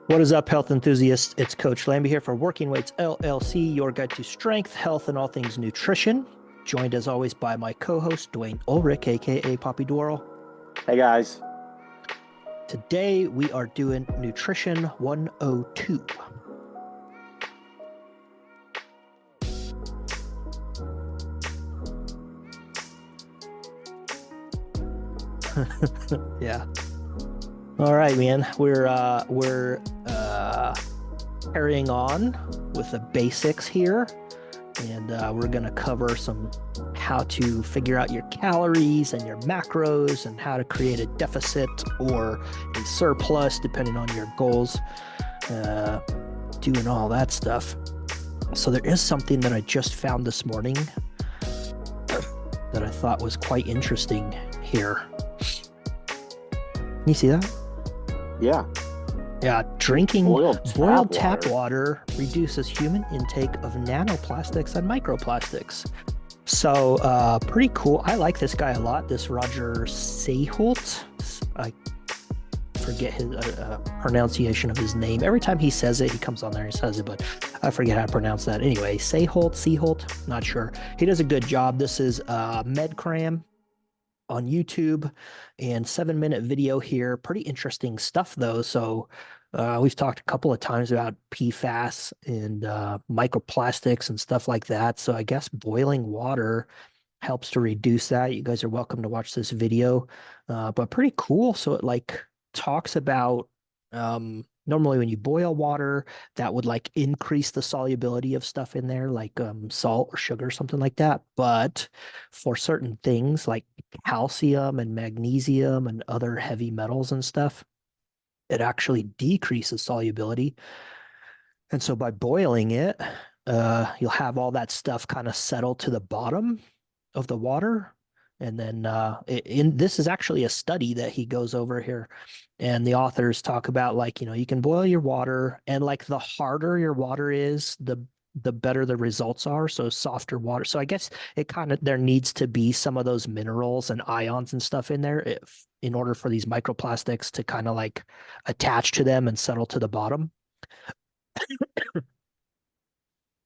What is up, health enthusiasts? It's Coach Lamby here for Working Weights LLC, your guide to strength, health, and all things nutrition. Joined as always by my co-host, Dwayne Ulrich, aka Poppy Dwirl. Hey guys. Today we are doing Nutrition 102. Yeah. All right, man. We're carrying on with the basics here, and we're gonna cover some how to figure out your calories and your macros and how to create a deficit or a surplus depending on your goals, doing all that stuff. So there is something that I just found this morning that I thought was quite interesting here. You see that? Yeah. Yeah, drinking Boiled tap water. water reduces human intake of nanoplastics and microplastics. So pretty cool. I like this guy a lot, this Roger Seholt. I forget his pronunciation of his name. Every time he says it, he comes on there and says it, but I forget how to pronounce that. Anyway, Seholt, not sure. He does a good job. This is MedCram on YouTube and 7-minute video here. Pretty interesting stuff though. So we've talked a couple of times about PFAS and microplastics and stuff like that. So I guess boiling water helps to reduce that. You guys are welcome to watch this video, but pretty cool. So it like talks about normally when you boil water, that would like increase the solubility of stuff in there, like salt or sugar, or something like that. But for certain things like calcium and magnesium and other heavy metals and stuff, it actually decreases solubility. And so by boiling it, you'll have all that stuff kind of settle to the bottom of the water. And then this is actually a study that he goes over here. And the authors talk about like, you can boil your water, and like the harder your water is, the better the results are. So softer water. So I guess there needs to be some of those minerals and ions and stuff in there in order for these microplastics to kind of like attach to them and settle to the bottom. But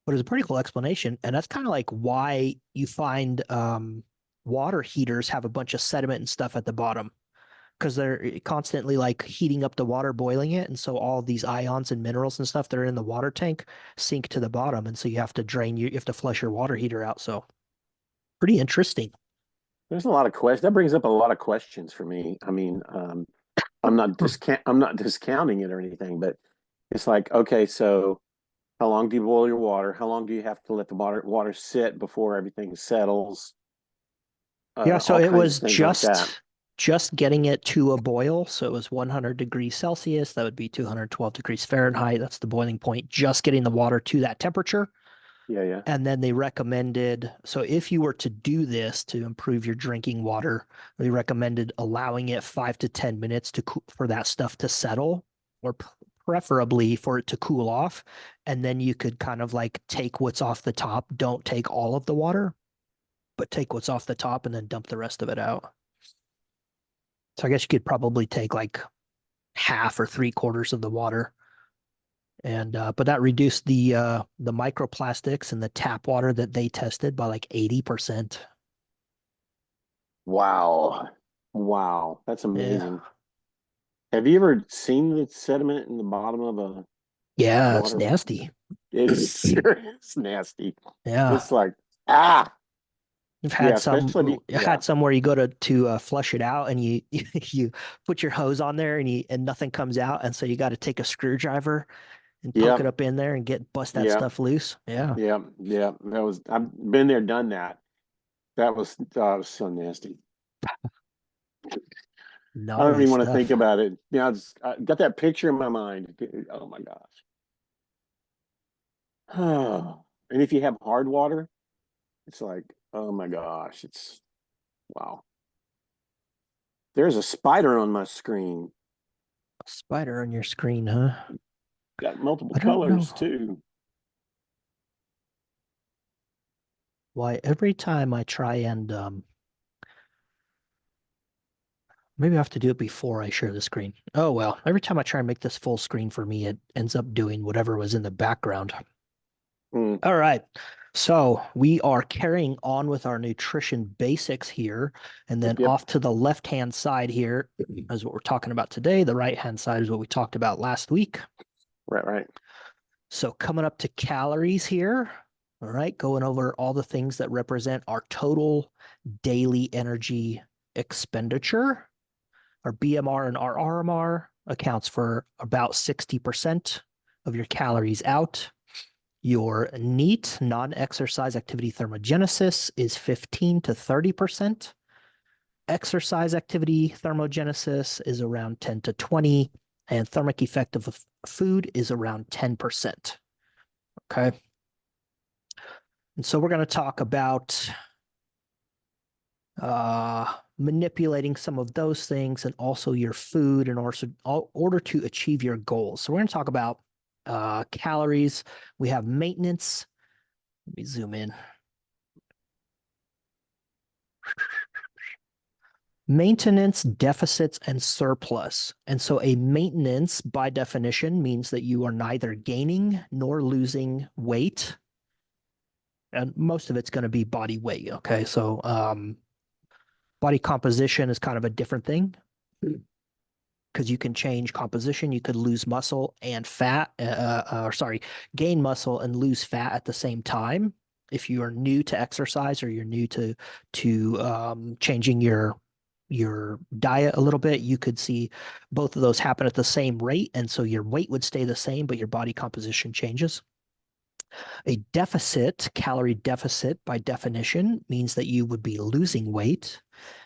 it's a pretty cool explanation. And that's kind of like why you find water heaters have a bunch of sediment and stuff at the bottom, because they're constantly like heating up the water, boiling it. And so all these ions and minerals and stuff that are in the water tank sink to the bottom. And so you have to you have to flush your water heater out. So pretty interesting. There's a lot of questions. That brings up a lot of questions for me. I mean, I'm not discounting it or anything, but it's like, okay, so how long do you boil your water? How long do you have to let the water sit before everything settles? Yeah, so All it kinds of was things like that. just getting it to a boil. So it was 100 degrees Celsius. That would be 212 degrees Fahrenheit. That's the boiling point. Just getting the water to that temperature. Yeah, yeah. And then they recommended, so if you were to do this to improve your drinking water, they recommended allowing it 5 to 10 minutes for that stuff to settle, or preferably for it to cool off. And then you could kind of like take what's off the top. Don't take all of the water, but take what's off the top and then dump the rest of it out. So I guess you could probably take like half or 3/4 of the water. And but that reduced the microplastics in the tap water that they tested by like 80%. Wow. Wow. That's Yeah. amazing. Have you ever seen the sediment in the bottom of a Yeah, it's water? nasty. It's sure is nasty. Yeah. It's like, ah, I've yeah, had some especially, yeah. where you go to flush it out, and you you put your hose on there, and nothing comes out, and so you got to take a screwdriver and poke it Yep. up in there and bust that Yep. stuff loose. Yeah. Yeah, yeah, I've been there, done that. That was so nasty. I don't Gnarly even want to think stuff. about it. I got that picture in my mind. Oh my gosh. And if you have hard water, it's like, oh my gosh, it's wow. There's a spider on my screen. Spider on your screen, huh? Got multiple I don't know colors too. why every time I try and Maybe I have to do it before I share the screen. Oh well, every time I try and make this full screen for me, it ends up doing whatever was in the background. Mm, All right. So we are carrying on with our nutrition basics here. And yep, then yep. off to the left-hand side here is what we're talking about today. The right-hand side is what we talked about last week. Right, right. So coming up to calories here. All right, going over all the things that represent our total daily energy expenditure. Our BMR and our RMR accounts for about 60% of your calories out. Your NEAT, non-exercise activity thermogenesis, is 15 to 30%. Exercise activity thermogenesis is around 10 to 20, and thermic effect of food is around 10%. Okay. And so we're going to talk about manipulating some of those things and also your food in order to achieve your goals. So we're going to talk about calories. We have maintenance. Let me zoom in. Maintenance, deficits, and surplus. And so a maintenance, by definition, means that you are neither gaining nor losing weight. And most of it's going to be body weight. Okay. So body composition is kind of a different thing because you can change composition. You could lose muscle and fat, or sorry, gain muscle and lose fat at the same time. If you are new to exercise or you're new to changing your diet a little bit, you could see both of those happen at the same rate, and so your weight would stay the same, but your body composition changes. A deficit, calorie deficit by definition, means that you would be losing weight.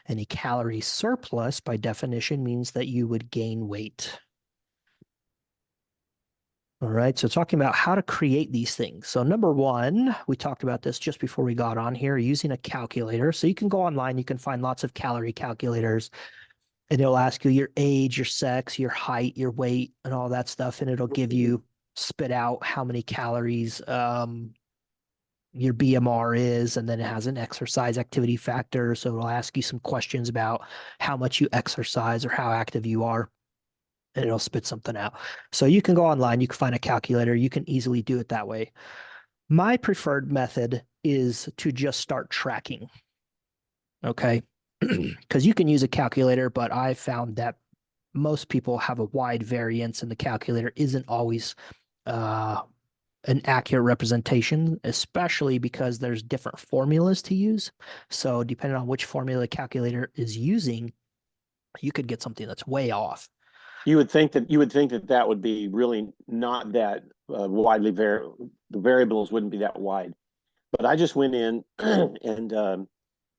And a calorie surplus by definition means that you would gain weight. All right, so talking about how to create these things. So number one, we talked about this just before we got on here, using a calculator. So you can go online, you can find lots of calorie calculators, and it'll ask you your age, your sex, your height, your weight, and all that stuff, and it'll give you spit out how many calories your BMR is, and then it has an exercise activity factor. So it'll ask you some questions about how much you exercise or how active you are, and it'll spit something out. So you can go online, you can find a calculator, you can easily do it that way. My preferred method is to just start tracking. Okay. Because you can use a calculator, but I found that most people have a wide variance, and the calculator isn't always an accurate representation, especially because there's different formulas to use. So depending on which formula the calculator is using, you could get something that's way off. You would think that would be really not that widely the variables wouldn't be that wide. But I just went in and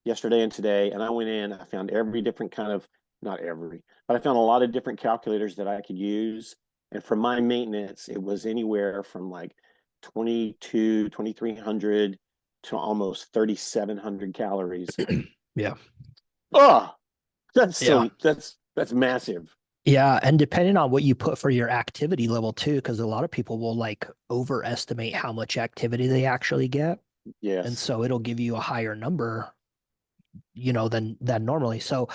yesterday and today, and I went in, I found every different kind of, not every, but I found a lot of different calculators that I could use. And for my maintenance, it was anywhere from like 2,300 to almost 3,700 calories. Yeah. Oh, that's Yeah. so that's massive. Yeah. And depending on what you put for your activity level too, because a lot of people will like overestimate how much activity they actually get. And Yes. so it'll give you a higher number, than normally. So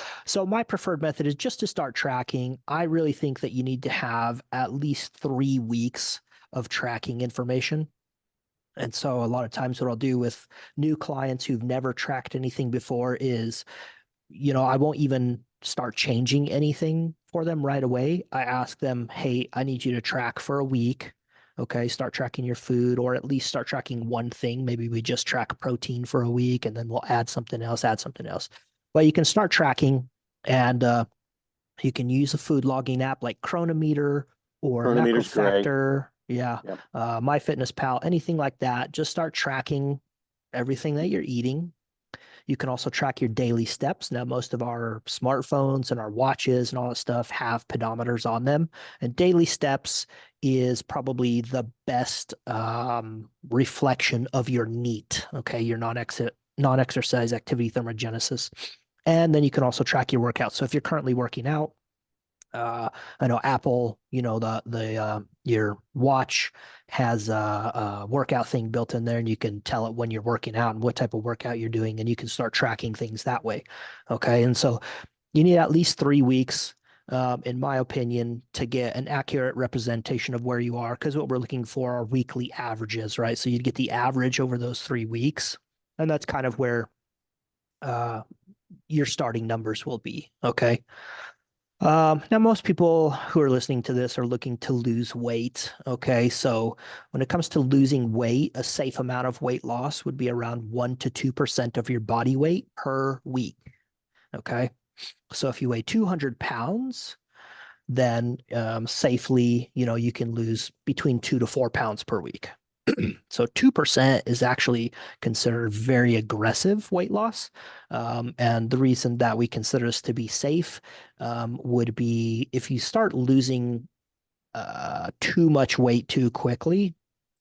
my preferred method is just to start tracking. I really think that you need to have at least 3 weeks of tracking information. And so a lot of times what I'll do with new clients who've never tracked anything before is, I won't even start changing anything for them right away. I ask them, hey, I need you to track for a week. Okay, start tracking your food, or at least start tracking one thing. Maybe we just track protein for a week and then we'll add something else, add something else. But you can start tracking, and you can use a food logging app like Chronometer or Chronometer's great. MacroFactor. Yeah. Yep. MyFitnessPal, anything like that. Just start tracking everything that you're eating. You can also track your daily steps. Now, most of our smartphones and our watches and all that stuff have pedometers on them. And daily steps is probably the best reflection of your NEAT, okay, your non-exercise activity thermogenesis. And then you can also track your workouts. So if you're currently working out, I know Apple, the your watch has a workout thing built in there, and you can tell it when you're working out and what type of workout you're doing, and you can start tracking things that way. Okay, and so You need at least 3 weeks, in my opinion, to get an accurate representation of where you are. Because what we're looking for are weekly averages, right? So you'd get the average over those 3 weeks, and that's kind of where uh, your starting numbers will be. Okay. Now, most people who are listening to this are looking to lose weight. Okay. So when it comes to losing weight, a safe amount of weight loss would be around 1 to 2% of your body weight per week. Okay. So if you weigh 200 pounds, then safely, you can lose between 2 to 4 pounds per week. So 2% is actually considered very aggressive weight loss. And the reason that we consider this to be safe would be if you start losing too much weight too quickly,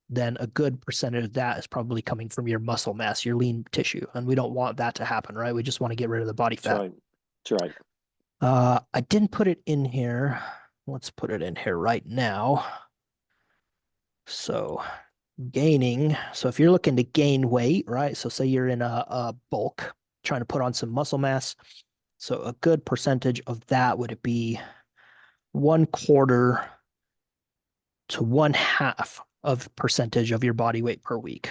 then a good percentage of that is probably coming from your muscle mass, your lean tissue. And we don't want that to happen, right? We just want to get rid of the body That's fat. right. That's right. I didn't put it in here. Let's put it in here right now. So gaining. So if you're looking to gain weight, right? So say you're in a bulk, trying to put on some muscle mass. So a good percentage of that would be 1/4 to 1/2 of percentage of your body weight per week.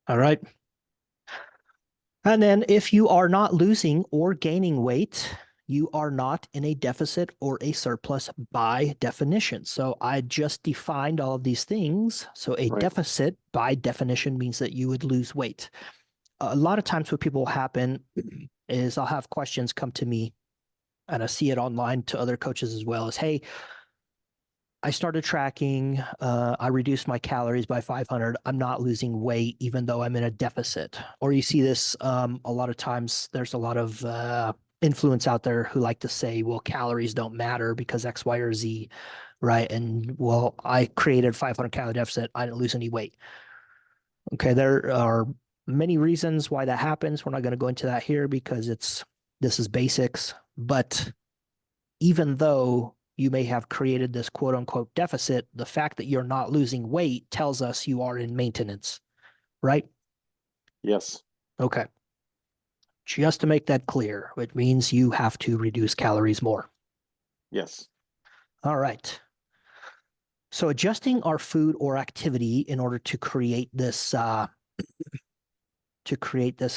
All right. And then if you are not losing or gaining weight, you are not in a deficit or a surplus by definition. So I just defined all of these things. So a Right. deficit by definition means that you would lose weight. A lot of times what people happen is I'll have questions come to me, and I see it online to other coaches as well, is, hey, I started tracking. I reduced my calories by 500. I'm not losing weight, even though I'm in a deficit. Or you see this a lot of times. There's a lot of influence out there who like to say, well, calories don't matter because X, Y, or Z, right? And well, I created 500 calorie deficit. I didn't lose any weight. Okay, there are many reasons why that happens. We're not going to go into that here because this is basics. But even though you may have created this quote unquote deficit, the fact that you're not losing weight tells us you are in maintenance, right? Yes. Okay. Just to make that clear, it means you have to reduce calories more. Yes. All right. So adjusting our food or activity in order to create this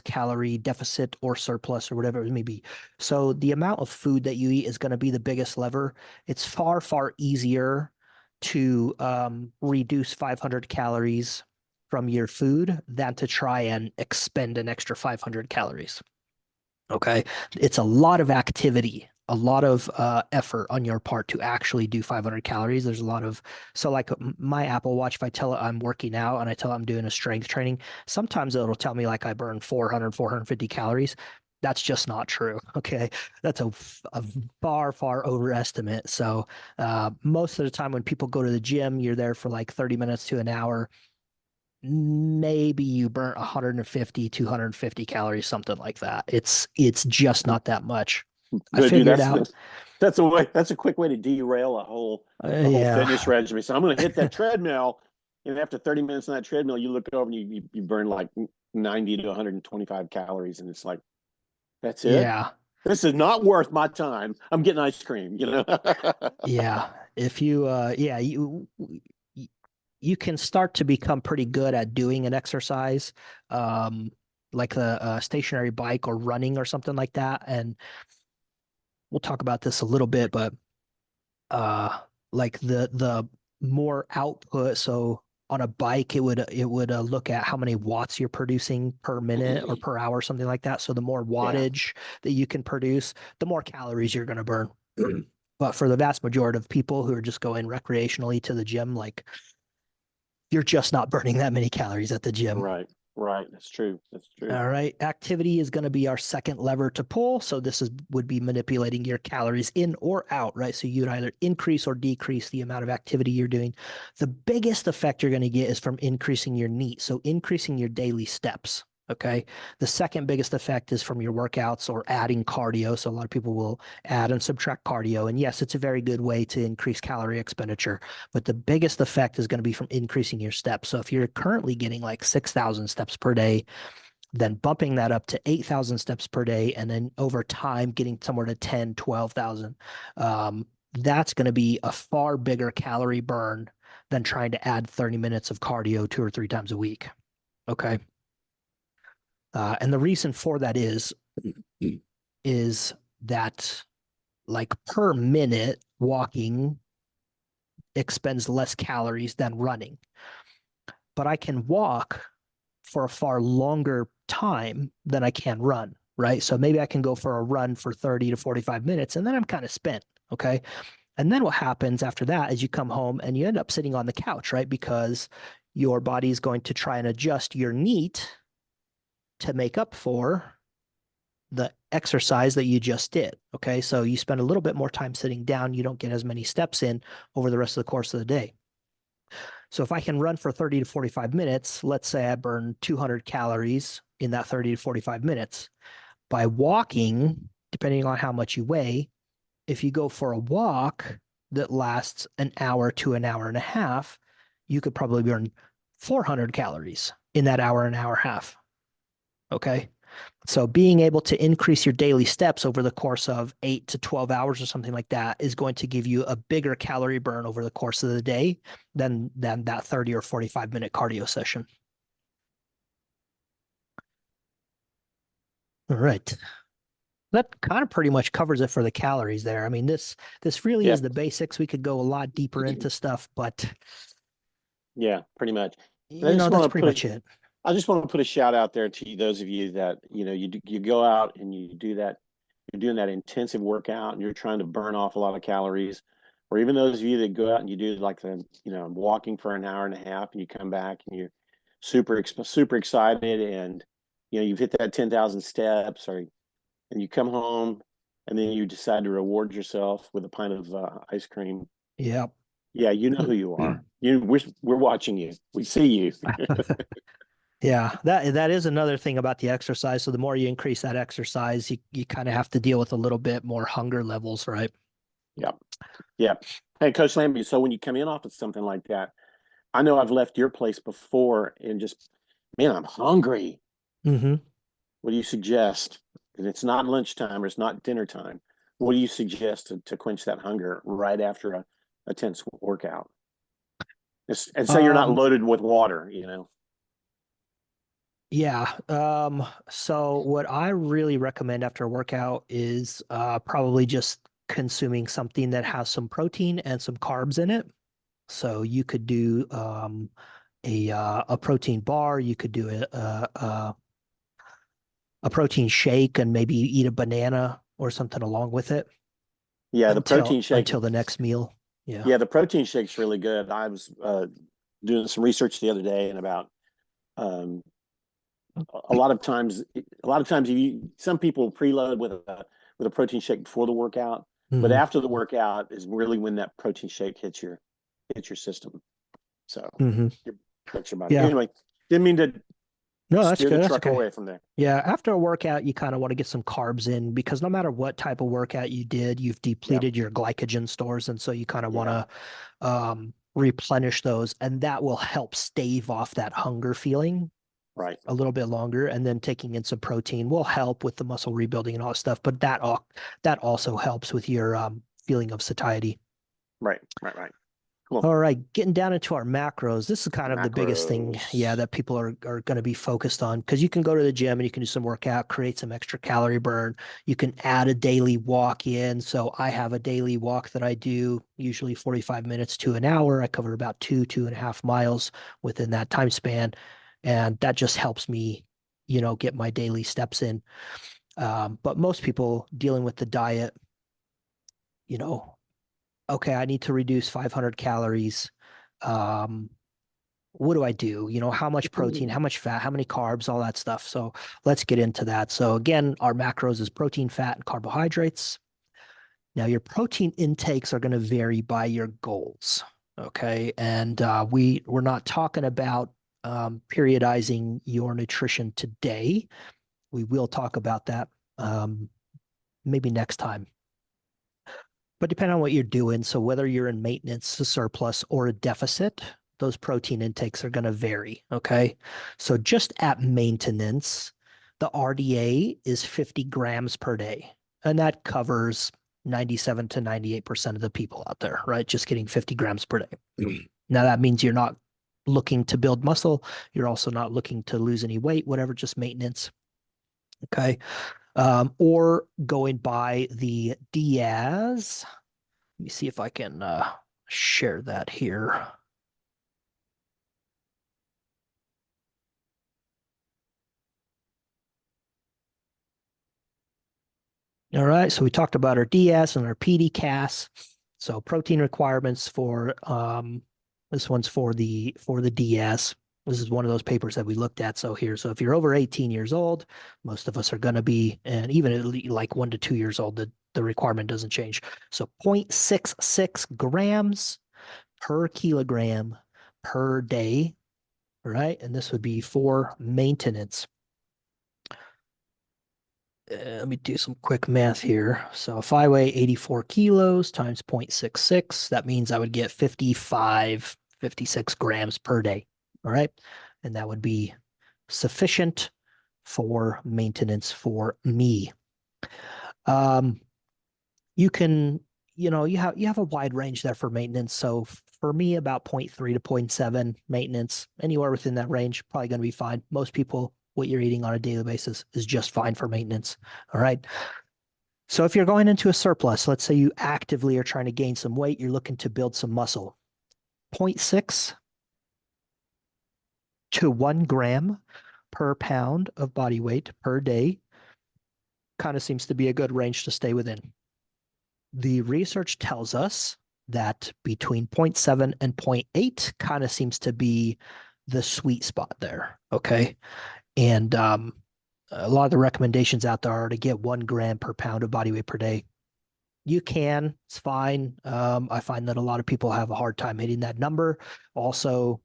calorie deficit or surplus or whatever it may be. So the amount of food that you eat is going to be the biggest lever. It's far, far easier to reduce 500 calories from your food than to try and expend an extra 500 calories. Okay. It's a lot of activity, a lot of effort on your part to actually do 500 calories. There's a lot of, so like my Apple Watch, if I tell it I'm working out and I tell it I'm doing a strength training, sometimes it'll tell me like I burn 400, 450 calories. That's just not true. Okay. That's a far, far overestimate. So most of the time when people go to the gym, you're there for like 30 minutes to an hour. Maybe you burnt 150, 250 calories, something like that. It's just not that much. I Good, dude. figured out. That's a way. That's a quick way to derail a whole fitness Yeah, regimen. So I'm going to hit that treadmill, and after 30 minutes on that treadmill, you look over and you burn like 90 to 125 calories, and it's like, that's it. yeah, This is not worth my time. I'm getting ice cream. yeah. If you, yeah, you can start to become pretty good at doing an exercise, um, like a stationary bike or running or something like that. And we'll talk about this a little bit, but uh like the more output, so on a bike it would look at how many watts you're producing per minute or per hour, something like that. So the more Yeah. wattage that you can produce, the more calories you're going to burn. But for the vast majority of people who are just going recreationally to the gym, like, you're just not burning that many calories at the gym. Right. Right. That's true. That's true. All right. Activity is going to be our second lever to pull. So this would be manipulating your calories in or out, right? So you'd either increase or decrease the amount of activity you're doing. The biggest effect you're going to get is from increasing your NEAT. So increasing your daily steps. Okay. The second biggest effect is from your workouts or adding cardio. So a lot of people will add and subtract cardio. And yes, it's a very good way to increase calorie expenditure. But the biggest effect is going to be from increasing your steps. So if you're currently getting like 6,000 steps per day, then bumping that up to 8,000 steps per day, and then over time getting somewhere to 10, 12,000. That's going to be a far bigger calorie burn than trying to add 30 minutes of cardio 2 or 3 times a week. Okay. And the reason for that is that like per minute walking expends less calories than running. But I can walk for a far longer time than I can run, right? So maybe I can go for a run for 30 to 45 minutes and then I'm kind of spent, okay? And then what happens after that is you come home and you end up sitting on the couch, right? Because your body is going to try and adjust your NEAT to make up for the exercise that you just did. Okay. So you spend a little bit more time sitting down. You don't get as many steps in over the rest of the course of the day. So if I can run for 30 to 45 minutes, let's say I burn 200 calories in that 30 to 45 minutes. By walking, depending on how much you weigh, if you go for a walk that lasts an hour to an hour and a half, you could probably burn 400 calories in that hour and a half. Okay. So being able to increase your daily steps over the course of 8 to 12 hours or something like that is going to give you a bigger calorie burn over the course of the day than that 30 or 45-minute cardio session. All right. That kind of pretty much covers it for the calories there. I mean, this really Yeah. is the basics. We could go a lot deeper into stuff, but Yeah, pretty much. And I just that's want to pretty put much it. I just want to put a shout out there to those of you that, you go out and you do that, you're doing that intensive workout and you're trying to burn off a lot of calories, or even those of you that go out and you do like walking for an hour and a half and you come back and you're super excited and, you've hit that 10,000 steps and you come home and then you decide to reward yourself with a pint of ice cream. Yeah. Yeah, you know who you are. We're watching you. We see you. Yeah, that is another thing about the exercise. So the more you increase that exercise, you kind of have to deal with a little bit more hunger levels, right? Yep. Yeah. Hey, Coach Lamby, so when you come in off of something like that, I know I've left your place before and just, man, I'm hungry. Mm-hmm. What do you suggest? And it's not lunchtime or it's not dinner time. What do you suggest to quench that hunger right after a tense workout? And say you're not Um, loaded with water. yeah. So what I really recommend after a workout is probably just consuming something that has some protein and some carbs in it. So you could do a protein bar. You could do a protein shake and maybe eat a banana or something along with it Yeah, the until protein shake. the next meal. Yeah. Yeah, the protein shake's really good. I was doing some research the other day and about um, a lot of times some people preload with a protein shake before the workout, but Hmm. after the workout is really when that protein shake hits your system. So Hmm. your fix your body. Yeah. Anyway, didn't mean to No, that's steer the good. That's truck okay. away from there. Yeah. After a workout, you kind of want to get some carbs in because no matter what type of workout you did, you've Yep. depleted your glycogen stores. And so you kind of want Yeah. to replenish those. And that will help stave off that hunger feeling Right. a little bit longer. And then taking in some protein will help with the muscle rebuilding and all that stuff. But that also helps with your feeling of satiety. Right. Right. Right. Cool. All right, getting down into our macros. This is kind of the biggest thing, yeah, Macros. that people are going to be focused on because you can go to the gym and you can do some workout, create some extra calorie burn. You can add a daily walk in. So I have a daily walk that I do, usually 45 minutes to an hour. I cover about 2.5 miles within that time span, and that just helps me, get my daily steps in. But most people dealing with the diet, you know, okay, I need to reduce 500 calories. Um, what do I do? How much protein, how much fat, how many carbs, all that stuff. So let's get into that. So again, our macros is protein, fat, and carbohydrates. Now your protein intakes are going to vary by your goals. Okay. And we're not talking about periodizing your nutrition today. We will talk about that maybe next time. But depending on what you're doing, so whether you're in maintenance, a surplus, or a deficit, those protein intakes are going to vary. Okay. So just at maintenance, the RDA is 50 grams per day. And that covers 97 to 98% of the people out there, right? Just getting 50 grams per day. Now, that means you're not looking to build muscle. You're also not looking to lose any weight, whatever, just maintenance. Okay. Or going by the Diaz. Let me see if I can share that here. All right, so we talked about our DS and our PD-CAS. So protein requirements for this one's for the DS. This is one of those papers that we looked at. So if you're over 18 years old, most of us are going to be, and even at like 1 to 2 years old, the requirement doesn't change. So 0.66 grams per kilogram per day, right? And this would be for maintenance. Let me do some quick math here. So if I weigh 84 kilos times 0.66, that means I would get 55, 56 grams per day. All right. And that would be sufficient for maintenance for me. You can, you have a wide range there for maintenance. So for me, about 0.3 to 0.7 maintenance, anywhere within that range, probably going to be fine. Most people, what you're eating on a daily basis is just fine for maintenance. All right. So if you're going into a surplus, let's say you actively are trying to gain some weight, you're looking to build some muscle, 0.6 to 1 gram per pound of body weight per day kind of seems to be a good range to stay within. The research tells us that between 0.7 and 0.8 kind of seems to be the sweet spot there. Okay. And a lot of the recommendations out there are to get 1 gram per pound of body weight per day. You can, it's fine. I find that a lot of people have a hard time hitting that number. Also,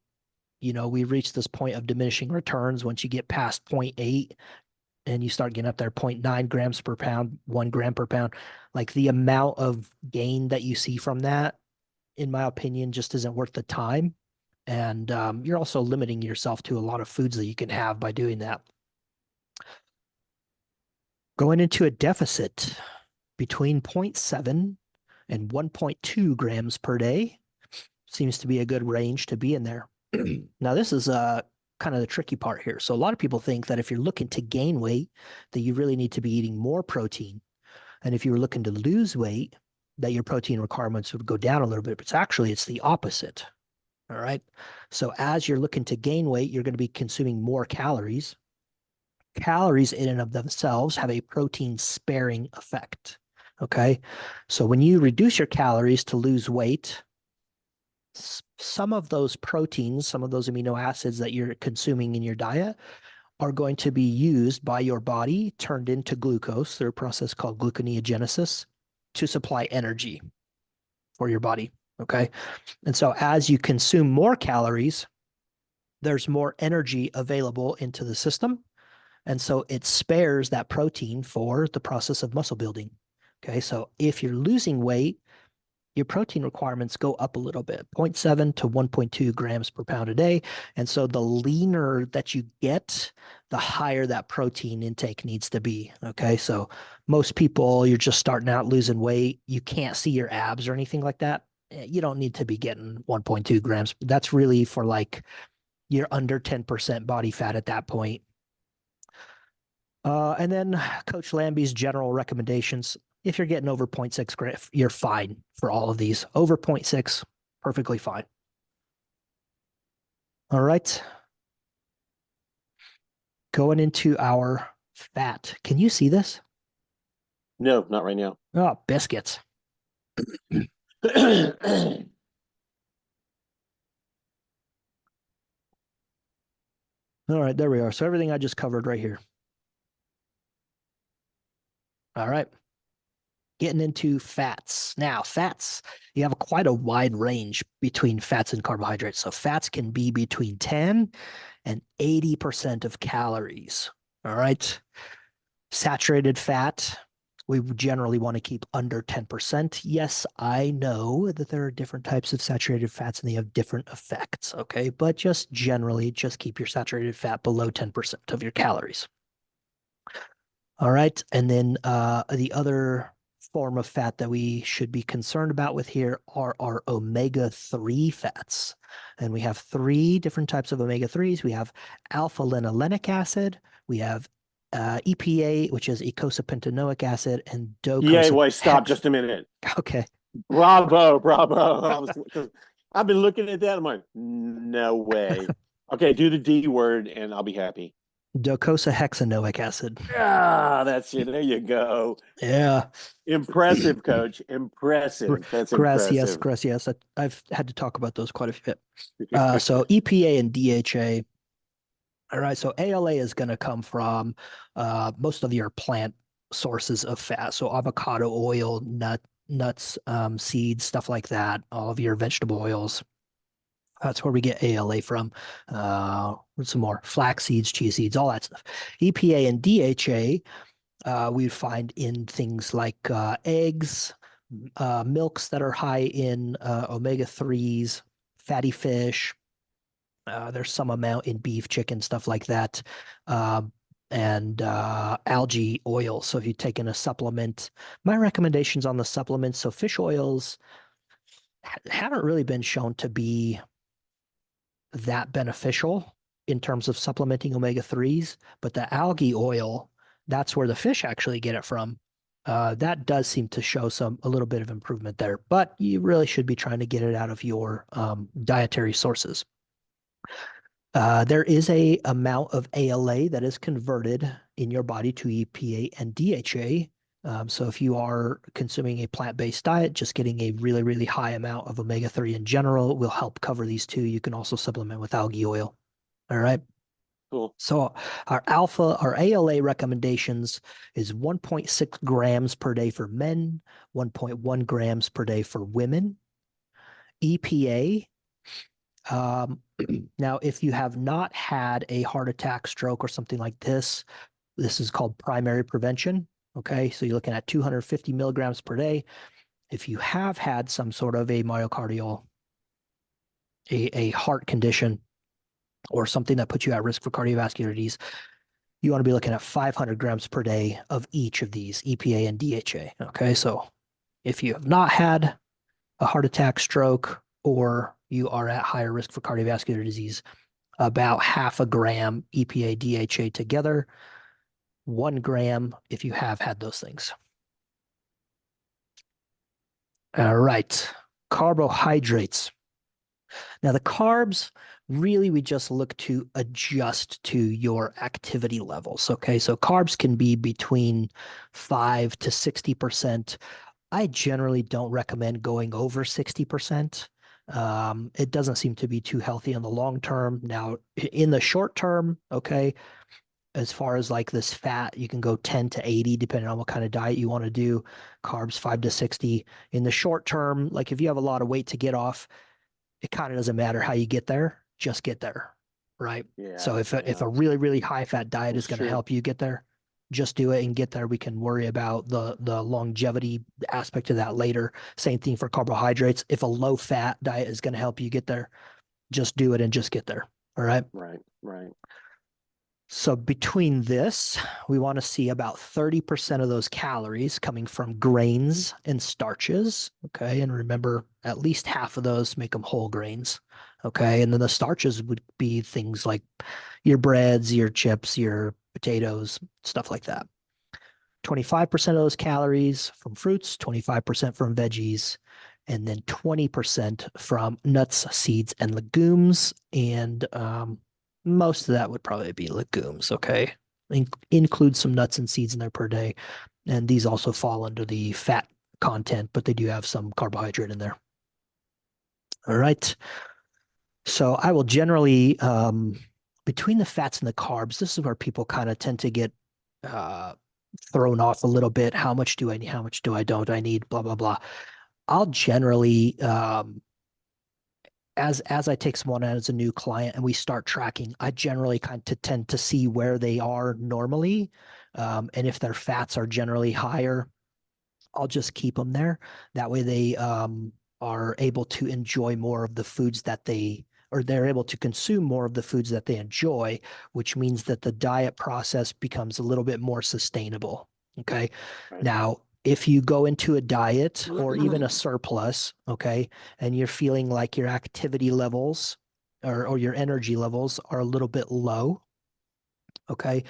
we reach this point of diminishing returns once you get past 0.8 and you start getting up there 0.9 grams per pound, 1 gram per pound. Like the amount of gain that you see from that, in my opinion, just isn't worth the time. And you're also limiting yourself to a lot of foods that you can have by doing that. Going into a deficit between 0.7 and 1.2 grams per day seems to be a good range to be in there. Now, this is kind of the tricky part here. So a lot of people think that if you're looking to gain weight, that you really need to be eating more protein. And if you were looking to lose weight, that your protein requirements would go down a little bit. But it's the opposite. All right. So as you're looking to gain weight, you're going to be consuming more calories. Calories in and of themselves have a protein sparing effect. Okay. So when you reduce your calories to lose weight, some of those proteins, some of those amino acids that you're consuming in your diet are going to be used by your body, turned into glucose through a process called gluconeogenesis to supply energy for your body. Okay. And so as you consume more calories, there's more energy available into the system. And so it spares that protein for the process of muscle building. Okay. So if you're losing weight, your protein requirements go up a little bit, 0.7 to 1.2 grams per pound a day. And so the leaner that you get, the higher that protein intake needs to be. Okay. So most people, you're just starting out losing weight. You can't see your abs or anything like that. You don't need to be getting 1.2 grams. That's really for like you're under 10% body fat at that point. And then Coach Lamby's general recommendations. If you're getting over 0.6 grams, you're fine for all of these. Over 0.6, perfectly fine. All right. Going into our fat. Can you see this? No, not right now. Oh, biscuits. All right, there we are. So everything I just covered right here. All right. Getting into fats. Now, fats, you have quite a wide range between fats and carbohydrates. So fats can be between 10 and 80% of calories. All right. Saturated fat, we generally want to keep under 10%. Yes, I know that there are different types of saturated fats and they have different effects, okay? But just generally, just keep your saturated fat below 10% of your calories. All right. And then the other form of fat that we should be concerned about with here are our omega-3 fats. And we have three different types of omega-3s. We have alpha linolenic acid, we have EPA, which is eicosapentaenoic acid, and Yay, wait, stop docosahexaenoic. just a minute. Okay. Bravo, bravo. I've been looking at that. I'm like, no way. Okay, do the D word and I'll be happy. Docosahexaenoic acid. Ah, that's it. There you go. Yeah. Impressive, coach. Impressive. That's Gracias, impressive. gracias. I've had to talk about those quite a bit. So EPA and DHA. All right, so ALA is going to come from most of your plant sources of fat. So avocado oil, nuts, seeds, stuff like that. All of your vegetable oils. That's where we get ALA from. Some more flax seeds, chia seeds, all that stuff. EPA and DHA we find in things like eggs, milks that are high in omega-3s, fatty fish. There's some amount in beef, chicken, stuff like that, um, and algae oil. So if you take in a supplement, my recommendations on the supplements, so fish oils haven't really been shown to be that beneficial in terms of supplementing omega-3s, but the algae oil, that's where the fish actually get it from. That does seem to show a little bit of improvement there, but you really should be trying to get it out of your dietary sources. There is a amount of ALA that is converted in your body to EPA and DHA. So if you are consuming a plant-based diet, just getting a really, really high amount of omega-3 in general will help cover these two. You can also supplement with algae oil. All right. Cool. So our ALA recommendations is 1.6 grams per day for men, 1.1 grams per day for women. EPA, now, if you have not had a heart attack, stroke, or something like this is called primary prevention. Okay, so you're looking at 250 milligrams per day. If you have had some sort of a myocardial, a heart condition, or something that puts you at risk for cardiovascular disease, you want to be looking at 500 grams per day of each of these, EPA and DHA. Okay, so if you have not had a heart attack, stroke, or you are at higher risk for cardiovascular disease, about half a gram EPA, DHA together, 1 gram if you have had those things. All right, carbohydrates. Now, the carbs, really, we just look to adjust to your activity levels. Okay, so carbs can be between 5 to 60%. I generally don't recommend going over 60%. It doesn't seem to be too healthy in the long term. Now, in the short term, okay, as far as like this fat, you can go 10 to 80, depending on what kind of diet you want to do. Carbs 5 to 60. In the short term, like if you have a lot of weight to get off, it kind of doesn't matter how you get there, just get there, right? Yeah, So if yeah. a really, really high fat diet is That's going to true. help you get there, just do it and get there. We can worry about the longevity aspect of that later. Same thing for carbohydrates. If a low fat diet is going to help you get there, just do it and just get there. All right. Right, right. So between this, we want to see about 30% of those calories coming from grains and starches. Okay. And remember, at least half of those make them whole grains. Okay. And then the starches would be things like your breads, your chips, your potatoes, stuff like that. 25% of those calories from fruits, 25% from veggies, and then 20% from nuts, seeds, and legumes. And most of that would probably be legumes, okay? Include some nuts and seeds in there per day. And these also fall under the fat content, but they do have some carbohydrate in there. All right. So I will generally, between the fats and the carbs, this is where people kind of tend to get thrown off a little bit. How much do I need? How much do I don't I need? Blah blah blah. I'll generally as I take someone on as a new client and we start tracking, I generally kind of tend to see where they are normally, and if their fats are generally higher, I'll just keep them there. That way they are able to enjoy more of the foods that or they're able to consume more of the foods that they enjoy, which means that the diet process becomes a little bit more sustainable. Okay. Right. Now, if you go into a diet or even a surplus, okay, and you're feeling like your activity levels or your energy levels are a little bit low, okay,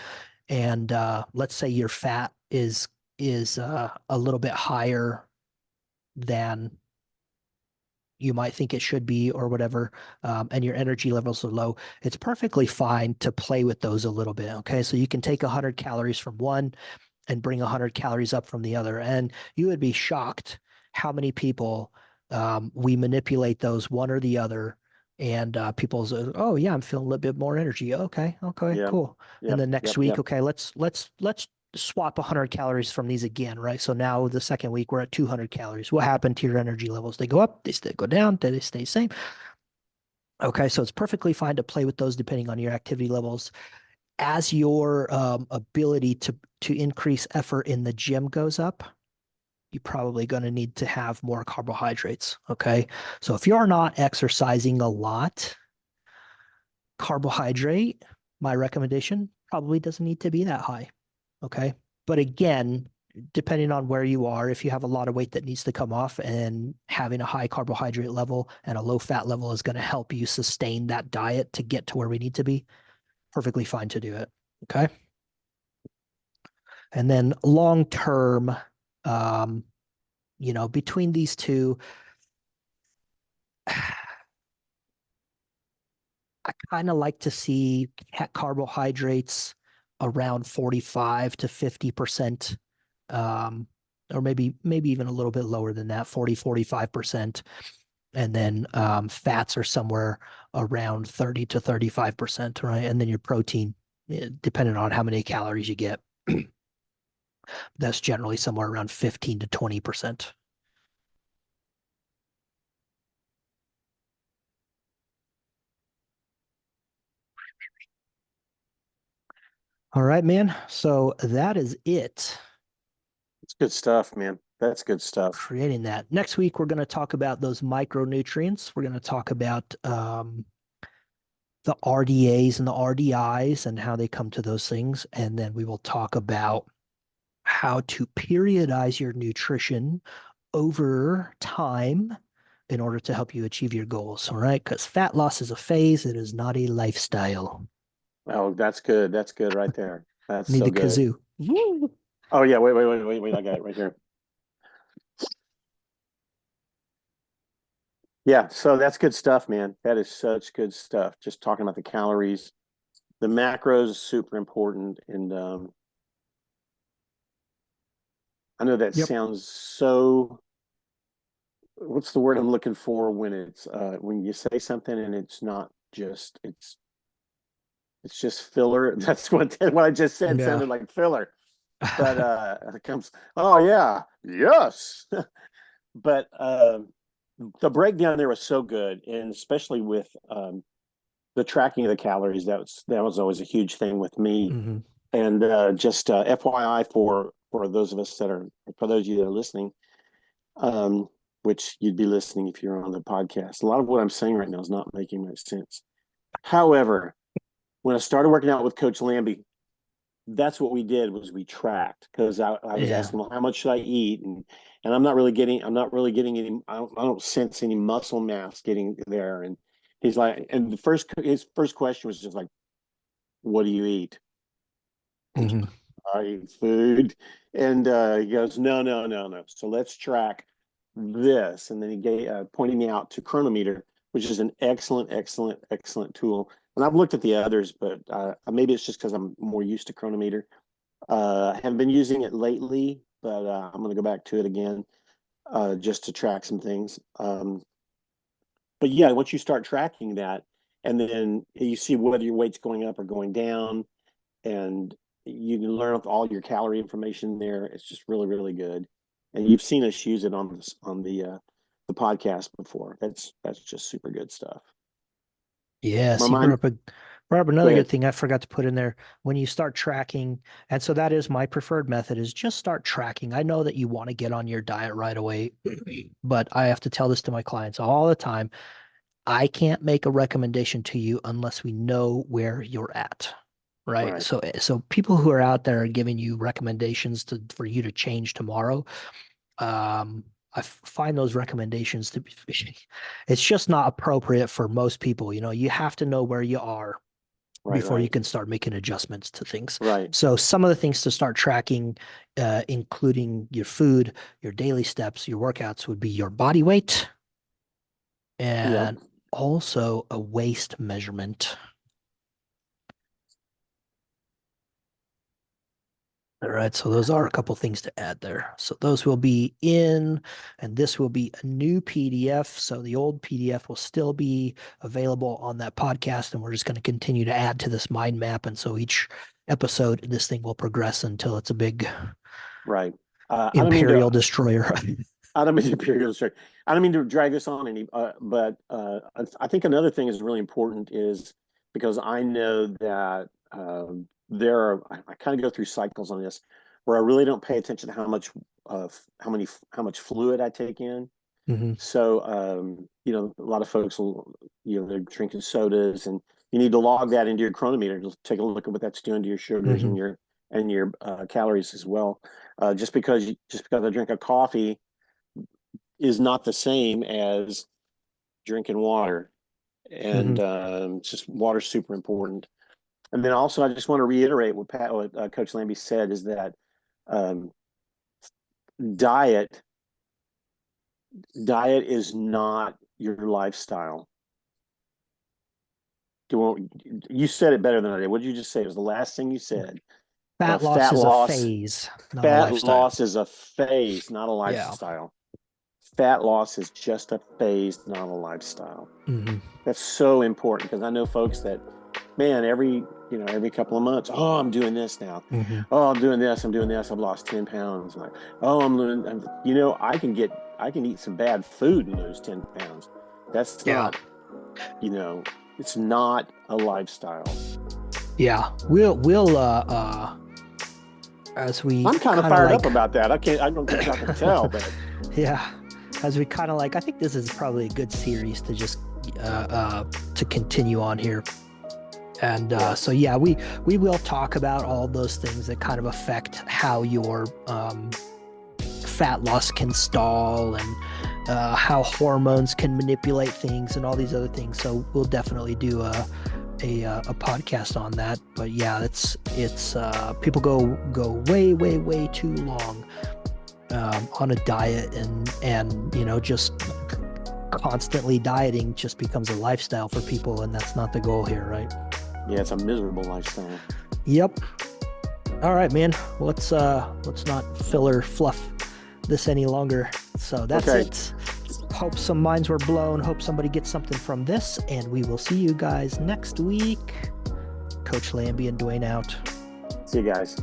and let's say your fat is a little bit higher than you might think it should be or whatever, and your energy levels are low, it's perfectly fine to play with those a little bit. Okay. So you can take 100 calories from one and bring 100 calories up from the other. And you would be shocked how many people we manipulate those one or the other. And people say, "Oh yeah, I'm feeling a little bit more energy. Okay, okay, Yeah. cool." And Yep. then next Yep. week, Yep. okay, let's swap 100 calories from these again, right? So now the second week we're at 200 calories. What happened to your energy levels? They go up, they stay, go down, they stay the same. Okay, so it's perfectly fine to play with those depending on your activity levels. As your ability to increase effort in the gym goes up, you're probably going to need to have more carbohydrates. Okay, so if you're not exercising a lot, carbohydrate, my recommendation probably doesn't need to be that high. Okay. But again, depending on where you are, if you have a lot of weight that needs to come off, and having a high carbohydrate level and a low fat level is going to help you sustain that diet to get to where we need to be, perfectly fine to do it. Okay. And then long term, um, between these two, I kind of like to see carbohydrates around 45 to 50%, um, or maybe even a little bit lower than that, 45%. And then fats are somewhere around 30 to 35%, right? And then your protein, depending on how many calories you get, that's generally somewhere around 15 to 20%. All right, man. So that is it. It's good stuff, man. That's good stuff. Creating that. Next week, we're going to talk about those micronutrients. We're going to talk about the RDAs and the RDIs and how they come to those things. And then we will talk about how to periodize your nutrition over time in order to help you achieve your goals. All right. Because fat loss is a phase, it is not a lifestyle. Oh, that's good. That's good right there. That's Need so the good. kazoo. Woo! Oh yeah, wait. I got it right here. Yeah, so that's good stuff, man. That is such good stuff. Just talking about the calories, the macros, super important. And I know that Yep. sounds so, what's the word I'm looking for when it's when you say something and it's not just it's just filler. That's what I just said Yeah. sounded like filler. But it comes, oh yeah, yes. But the breakdown there was so good, and especially with the tracking of the calories, that was always a huge thing with me. Hmm. And just FYI for those of us that are for those of you that are listening, um, which you'd be listening if you're on the podcast. A lot of what I'm saying right now is not making much sense. However, when I started working out with Coach Lamby, that's what we did was we tracked because I was Yeah. asking, well, how much should I eat? And I'm not really getting any, I don't sense any muscle mass getting there. And he's like, and his first question was just like, what do you eat? Hmm. I eat food. And he goes, no. So let's track this. And then he pointed me out to Chronometer, which is an excellent tool. And I've looked at the others, but maybe it's just because I'm more used to Chronometer. I haven't been using it lately, but I'm going to go back to it again just to track some things. But yeah, once you start tracking that, and then you see whether your weight's going up or going down, and You can learn all your calorie information there. It's just really, really good. And you've seen us use it on this on the podcast before. That's just super good stuff. Yeah, My see, mind, brought up go another good ahead. thing I forgot to put in there. When you start tracking, and so that is my preferred method, is just start tracking. I know that you want to get on your diet right away, but I have to tell this to my clients all the time. I can't make a recommendation to you unless we know where you're at. Right. Right, So people who are out there giving you recommendations for you to change tomorrow, I find those recommendations to be it's just not appropriate for most people. You have to know where you are right, before you right, can start making adjustments to things. right. So some of the things to start tracking, including your food, your daily steps, your workouts, would be your body weight Yep. and also a waist measurement. All right, so those are a couple things to add there. So those will be in, and this will be a new PDF. So the old PDF will still be available on that podcast, and we're just going to continue to add to this mind map. And so each episode, this thing will progress until it's a big Right. I don't mean to. imperial destroyer. I don't mean to imperial. Sorry. I don't mean to drag this on any. But I think another thing is really important is because I know that there are. I kind of go through cycles on this where I really don't pay attention to how much fluid I take in. Hmm. So, a lot of folks will, they're drinking sodas, and you need to log that into your chronometer. Just take a look at what that's doing to your sugars Hmm. and your calories as well. Just because I drink a coffee is not the same as drinking water, Hmm. and just water's super important. And then also, I just want to reiterate what Coach Lamby said is that um, diet diet is not your lifestyle. You said it better than I did. What did you just say? It was the last thing you said. Fat loss Fat is a loss. phase, not a Fat lifestyle. loss is a phase, not a Yeah. lifestyle. Fat loss is just a phase, not a lifestyle. Hmm. That's so important because I know folks that, man, every couple of months, oh, I'm doing this now. Hmm. Oh, I'm doing this. I'm doing this. I've lost 10 pounds. Like, oh, I can eat some bad food and lose 10 pounds. That's Yeah. not, it's not a lifestyle. Yeah. We'll as we I'm kind of kind of fired up like about that. I don't think y'all can tell, but yeah, as we kind of like, I think this is probably a good series to just to continue on here. And so yes, yeah, we will talk about all those things that kind of affect how your fat loss can stall, and how hormones can manipulate things and all these other things. So we'll definitely do a podcast on that. But yeah, it's people go way too long on a diet, and just constantly dieting just becomes a lifestyle for people, and that's not the goal here, right? yeah, it's a miserable lifestyle. Yep. All right, man. Let's not filler fluff this any longer. So that's Okay, it. Hope some minds were blown. Hope somebody gets something from this, and we will see you guys next week. Coach Lamby and Dwayne out. see you guys.